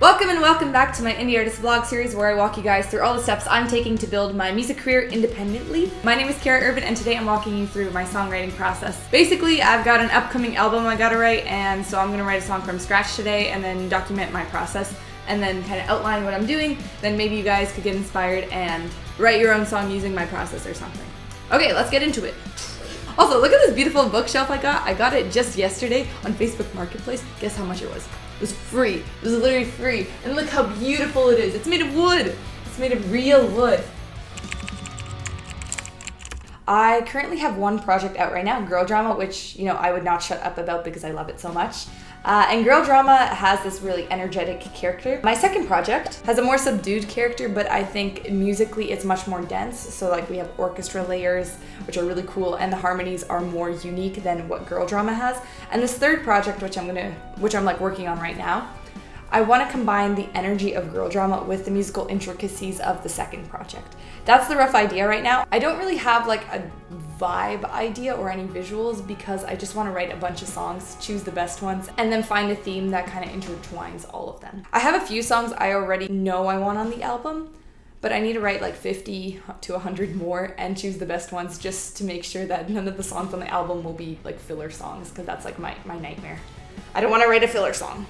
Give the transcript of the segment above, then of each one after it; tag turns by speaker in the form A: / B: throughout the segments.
A: Welcome and welcome back to my Indie Artist Vlog series where I walk you guys through all the steps I'm taking to build my music career independently. My name is Kara Urban and today I'm walking you through my songwriting process. Basically, I've got an upcoming album I gotta write, and so I'm gonna write a song from scratch today and then document my process and then kind of outline what I'm doing. Then maybe you guys could get inspired and write your own song using my process or something. Okay, let's get into it. Also, look at this beautiful bookshelf I got. I got it just yesterday on Facebook Marketplace. Guess how much it was? It was free. It was literally free. And look how beautiful it is. It's made of wood. It's made of real wood. I currently have one project out right now, Girl Drama, which, I would not shut up about because I love it so much. And Girl Drama has this really energetic character. My second project has a more subdued character, but I think musically it's much more dense. So like we have orchestra layers, which are really cool, and the harmonies are more unique than what Girl Drama has. And this third project, which I'm like working on right now, I want to combine the energy of Girl Drama with the musical intricacies of the second project. That's the rough idea right now. I don't really have like a vibe idea or any visuals because I just want to write a bunch of songs, choose the best ones, and then find a theme that kind of intertwines all of them. I have a few songs I already know I want on the album, but I need to write like 50 to 100 more and choose the best ones just to make sure that none of the songs on the album will be like filler songs, because that's like my nightmare. I don't want to write a filler song.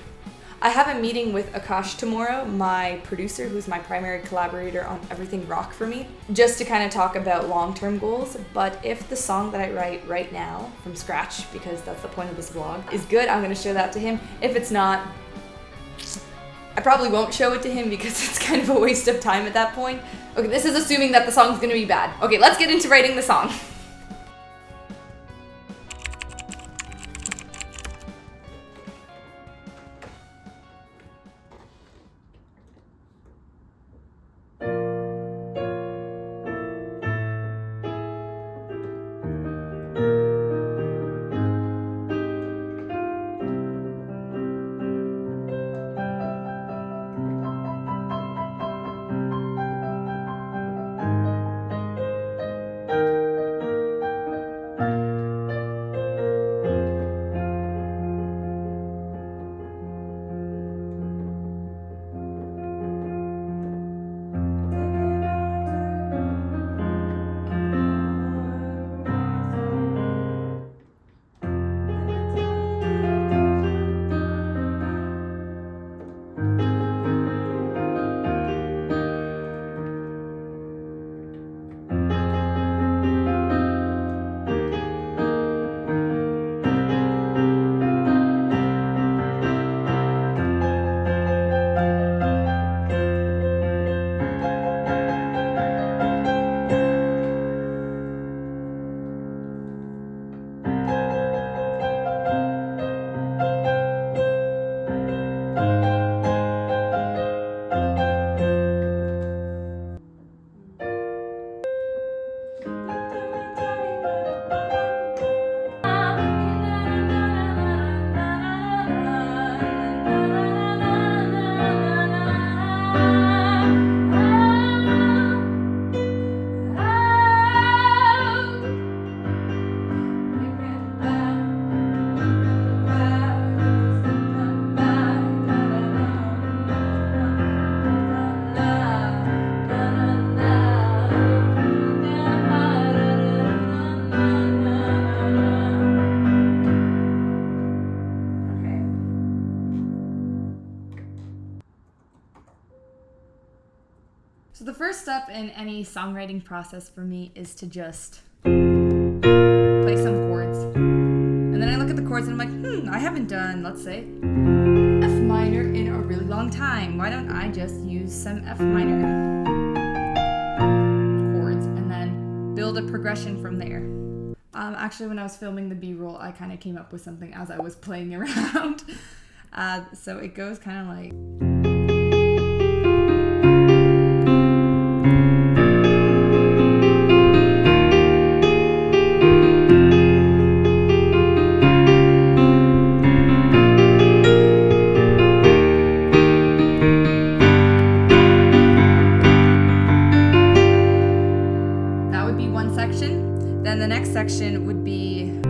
A: I have a meeting with Akash tomorrow, my producer, who's my primary collaborator on everything rock for me, just to kind of talk about long-term goals. But if the song that I write right now from scratch, because that's the point of this vlog, is good, I'm going to show that to him. If it's not, I probably won't show it to him because it's kind of a waste of time at that point. Okay, this is assuming that the song's going to be bad. Okay, let's get into writing the song. So the first step in any songwriting process for me is to just play some chords. And then I look at the chords and I'm like, I haven't done, let's say, F minor in a really long time. Why don't I just use some F minor chords and then build a progression from there. Actually, when I was filming the B-roll, I kind of came up with something as I was playing around. So it goes kind of like... Then the next section would be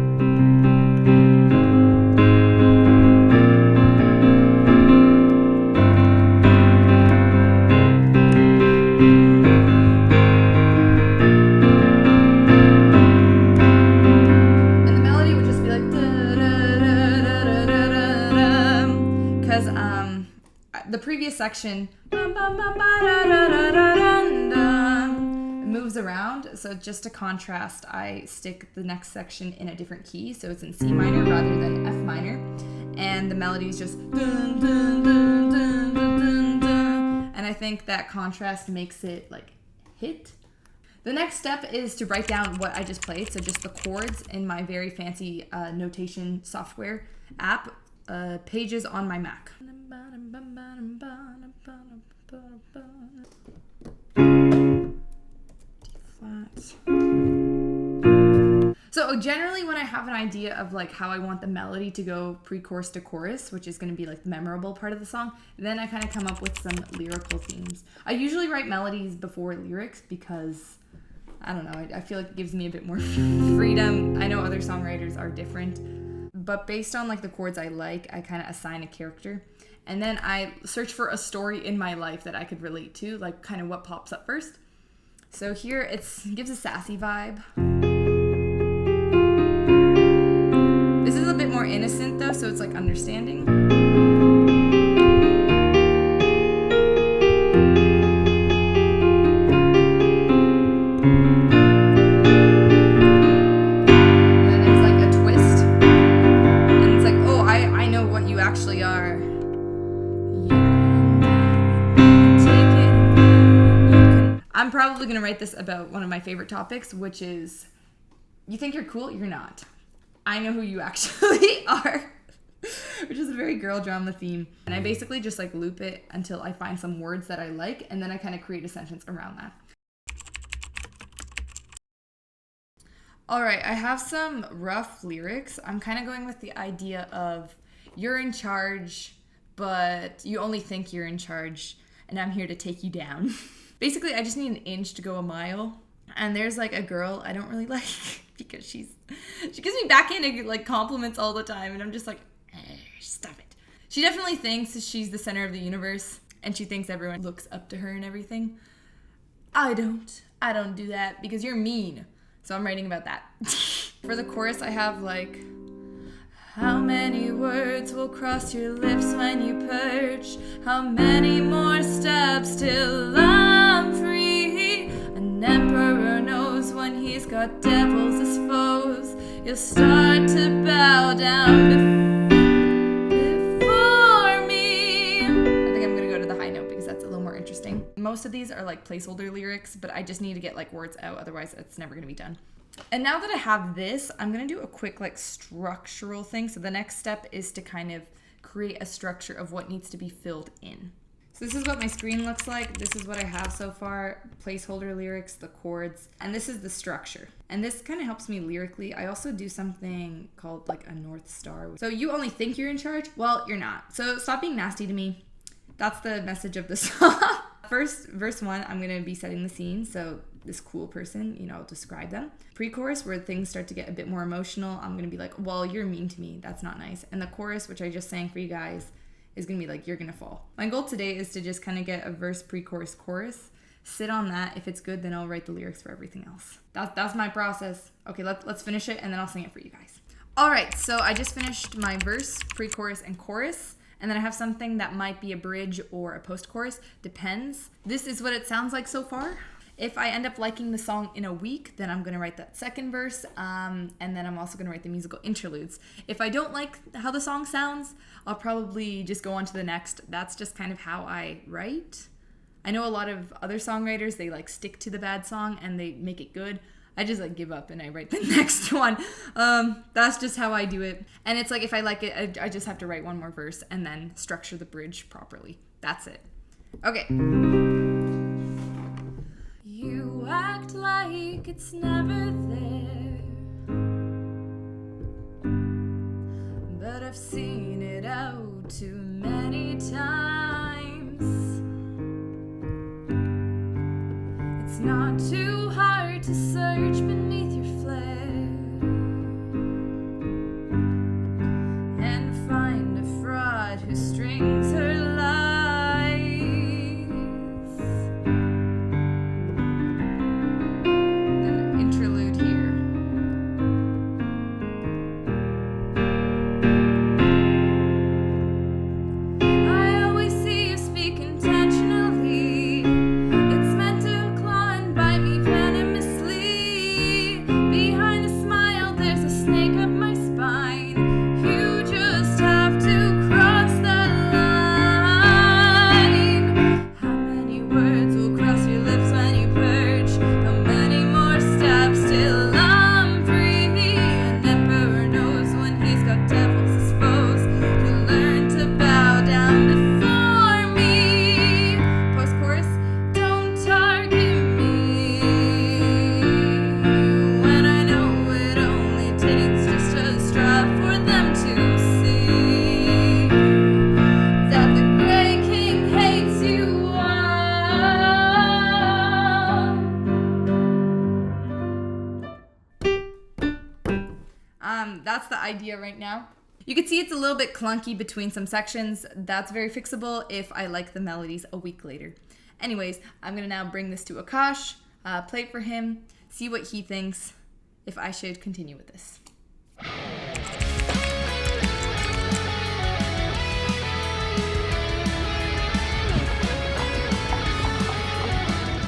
A: the previous section moves around, so just to contrast, I stick the next section in a different key, so it's in C minor rather than F minor, and the melody is just dun, dun, dun, dun, dun, dun, dun. And I think that contrast makes it like hit. The next step is to write down what I just played, so just the chords in my very fancy notation software app, Pages on my Mac. So generally when I have an idea of like how I want the melody to go pre-chorus to chorus, which is going to be like the memorable part of the song, then I kind of come up with some lyrical themes. I usually write melodies before lyrics because, I don't know, I feel like it gives me a bit more freedom. I know other songwriters are different, but based on like the chords I like, I kind of assign a character. And then I search for a story in my life that I could relate to, like kind of what pops up first. So here it gives a sassy vibe. This is a bit more innocent though, so it's like understanding. And then there's like a twist. And it's like, oh, I know what you actually are. I'm probably going to write this about one of my favorite topics, which is, you think you're cool, you're not. I know who you actually are, which is a very girl drama theme. And I basically just like loop it until I find some words that I like, and then I kind of create a sentence around that. All right, I have some rough lyrics. I'm kind of going with the idea of you're in charge, but you only think you're in charge, and I'm here to take you down. Basically, I just need an inch to go a mile. And there's like a girl I don't really like because she gives me backhand like compliments all the time, and I'm just like, stop it. She definitely thinks she's the center of the universe, and she thinks everyone looks up to her and everything. I don't do that because you're mean. So I'm writing about that. For the chorus, I have like, how many words will cross your lips when you perch? How many more steps till I'm free? An emperor knows when he's got devils as foes. You'll start to bow down before me. I think I'm gonna go to the high note because that's a little more interesting. Most of these are like placeholder lyrics, but I just need to get like words out, otherwise it's never gonna be done. And now that I have this, I'm going to do a quick like structural thing. So the next step is to kind of create a structure of what needs to be filled in. So this is what my screen looks like. This is what I have so far. Placeholder lyrics, the chords, and this is the structure. And this kind of helps me lyrically. I also do something called like a North Star. So you only think you're in charge? Well, you're not. So stop being nasty to me. That's the message of the song. First, verse 1, I'm going to be setting the scene. So this cool person, you know, I'll describe them. Pre-chorus, where things start to get a bit more emotional, I'm gonna be like, well, you're mean to me, that's not nice. And the chorus, which I just sang for you guys, is gonna be like, you're gonna fall. My goal today is to just kind of get a verse, pre-chorus, chorus, sit on that. If it's good, then I'll write the lyrics for everything else. That's my process. Okay, let's finish it, and then I'll sing it for you guys. All right, so I just finished my verse, pre-chorus, and chorus. And then I have something that might be a bridge or a post-chorus, depends. This is what it sounds like so far. If I end up liking the song in a week, then I'm going to write that second verse, and then I'm also going to write the musical interludes. If I don't like how the song sounds, I'll probably just go on to the next. That's just kind of how I write. I know a lot of other songwriters, they like stick to the bad song and they make it good. I just like give up and I write the next one. That's just how I do it. And it's like if I like it, I just have to write one more verse and then structure the bridge properly. That's it. Okay. You act like it's never there, but I've seen it out too many times. It's not too hard to search beneath your flare and find a fraud who strings her lies. idea right now. You can see it's a little bit clunky between some sections. That's very fixable if I like the melodies a week later. Anyways, I'm gonna now bring this to Akash, play it for him, see what he thinks, if I should continue with this.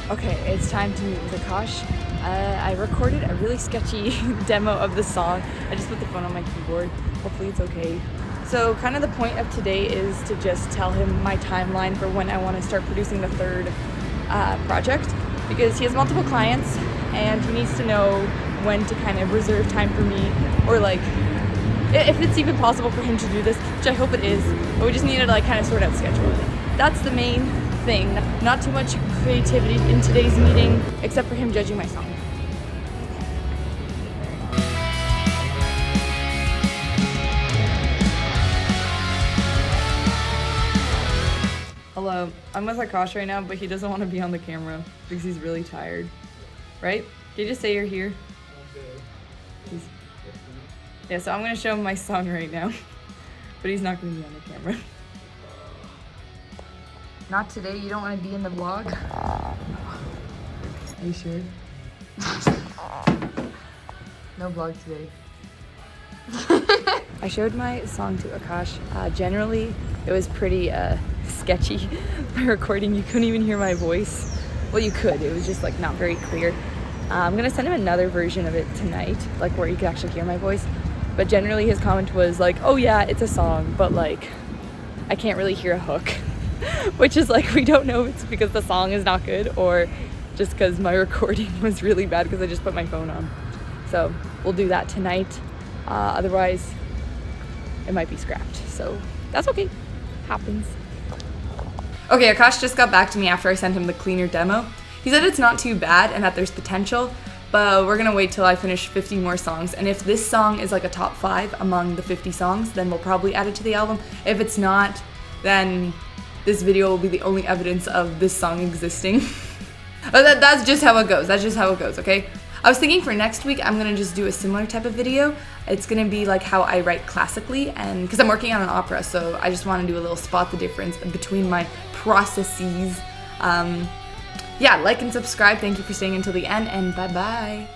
A: Okay, it's time to meet with Akash. I recorded a really sketchy demo of the song. I just put the phone on my keyboard. Hopefully it's okay. So kind of the point of today is to just tell him my timeline for when I want to start producing the third project, because he has multiple clients and he needs to know when to kind of reserve time for me, or like if it's even possible for him to do this, which I hope it is, but we just need to like kind of sort out scheduling. That's the main thing. Not too much creativity in today's meeting, except for him judging my song. Hello, I'm with Akash right now, but he doesn't want to be on the camera because he's really tired. Right? Can you just say you're here? Yeah, so I'm going to show him my song right now, but he's not going to be on the camera. Not today, you don't want to be in the vlog? Are you sure? No vlog today. I showed my song to Akash. Generally, it was pretty sketchy. My recording, you couldn't even hear my voice. Well, you could, it was just like not very clear. I'm gonna send him another version of it tonight, like where you could actually hear my voice. But generally his comment was like, oh yeah, it's a song, but like, I can't really hear a hook. Which is like, we don't know if it's because the song is not good or just because my recording was really bad because I just put my phone on. So we'll do that tonight. Otherwise, it might be scrapped. So that's okay. Happens. Okay, Akash just got back to me after I sent him the cleaner demo. He said it's not too bad and that there's potential, but we're gonna wait till I finish 50 more songs. And if this song is like a top 5 among the 50 songs, then we'll probably add it to the album. If it's not, then this video will be the only evidence of this song existing. That's just how it goes. That's just how it goes, okay? I was thinking for next week, I'm gonna just do a similar type of video. It's gonna be like how I write classically, and because I'm working on an opera, so I just wanna do a little spot the difference between my processes. Yeah, like and subscribe. Thank you for staying until the end, and bye-bye.